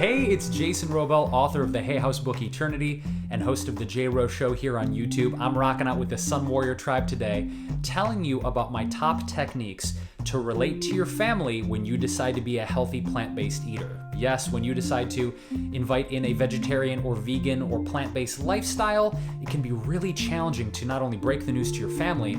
Hey, it's Jason Wrobel, author of the Hay House book Eternity and host of the J-Wro show here on YouTube. I'm rocking out with the Sunwarrior tribe today, telling you about my top techniques to relate to your family when you decide to be a healthy plant-based eater. Yes, when you decide to invite in a vegetarian or vegan or plant-based lifestyle, it can be really challenging to not only break the news to your family,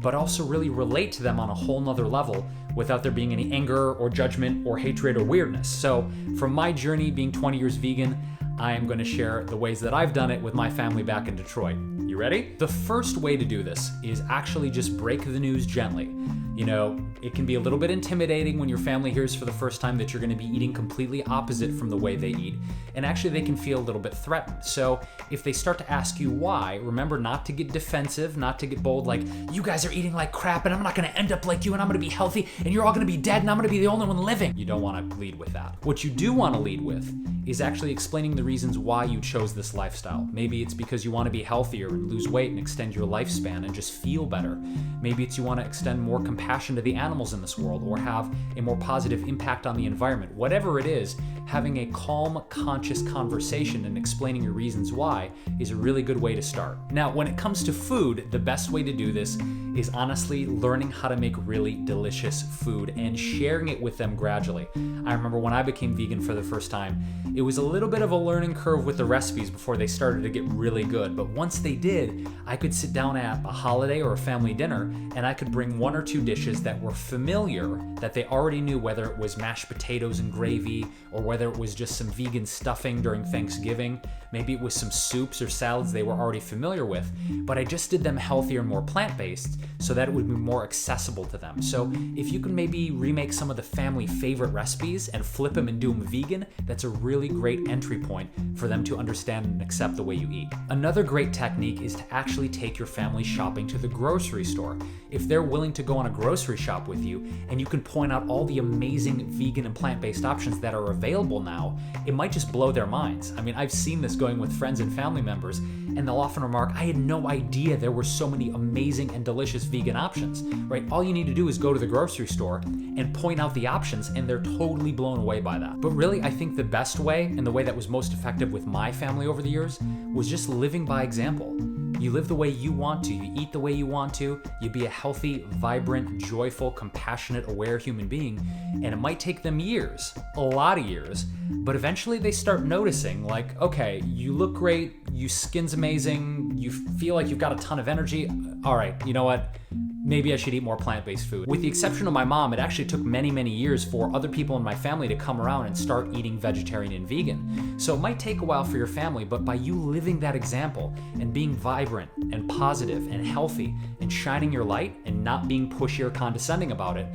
but also really relate to them on a whole nother level without there being any anger or judgment or hatred or weirdness. So from my journey being 20 years vegan, I am going to share the ways that I've done it with my family back in Detroit. You ready? The first way to do this is actually just break the news gently. You know, it can be a little bit intimidating when your family hears for the first time that you're going to be eating completely opposite from the way they eat, and actually they can feel a little bit threatened. So if they start to ask you why, remember not to get defensive, not to get bold, like, you guys are eating like crap and I'm not going to end up like you and I'm going to be healthy and you're all going to be dead and I'm going to be the only one living. You don't want to lead with that. What you do want to lead with is actually explaining the reasons why you chose this lifestyle. Maybe it's because you want to be healthier and lose weight and extend your lifespan and just feel better. Maybe it's you want to extend more compassion to the animals in this world or have a more positive impact on the environment. Whatever it is, having a calm, conscious conversation and explaining your reasons why is a really good way to start. Now, when it comes to food, the best way to do this is honestly learning how to make really delicious food and sharing it with them gradually. I remember when I became vegan for the first time, it was a little bit of a learning curve with the recipes before they started to get really good. But once they did, I could sit down at a holiday or a family dinner and I could bring one or two dishes that were familiar, that they already knew, whether it was mashed potatoes and gravy or whether it was just some vegan stuffing during Thanksgiving. Maybe it was some soups or salads they were already familiar with, but I just did them healthier and more plant-based so that it would be more accessible to them. So if you can maybe remake some of the family favorite recipes and flip them and do them vegan, that's a really great entry point for them to understand and accept the way you eat. Another great technique is to actually take your family shopping to the grocery store. If they're willing to go on a grocery shop with you and you can point out all the amazing vegan and plant-based options that are available now, it might just blow their minds. I mean, I've seen this going with friends and family members, and they'll often remark, I had no idea there were so many amazing and delicious vegan options, right? All you need to do is go to the grocery store and point out the options, and they're totally blown away by that. But really, I think the best way, and the way that was most effective with my family over the years, was just living by example. You live the way you want to, you eat the way you want to, you be a healthy, vibrant, joyful, compassionate, aware human being, and it might take them years, a lot of years, but eventually they start noticing, like, okay, you look great, your skin's amazing, you feel like you've got a ton of energy, all right, you know what? Maybe I should eat more plant-based food. With the exception of my mom, it actually took many, many years for other people in my family to come around and start eating vegetarian and vegan. So it might take a while for your family, but by you living that example and being vibrant and positive and healthy and shining your light and not being pushy or condescending about it,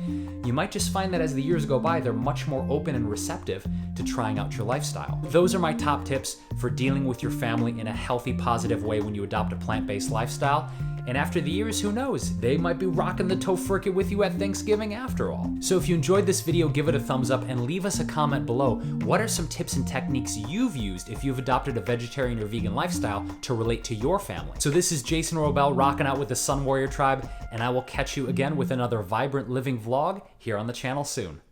you might just find that as the years go by, they're much more open and receptive to trying out your lifestyle. Those are my top tips for dealing with your family in a healthy, positive way when you adopt a plant-based lifestyle. And after the years, who knows? They might be rocking the tofurkey with you at Thanksgiving after all. So if you enjoyed this video, give it a thumbs up and leave us a comment below. What are some tips and techniques you've used if you've adopted a vegetarian or vegan lifestyle to relate to your family? So this is Jason Wrobel rocking out with the Sunwarrior tribe, and I will catch you again with another vibrant living vlog here on the channel soon.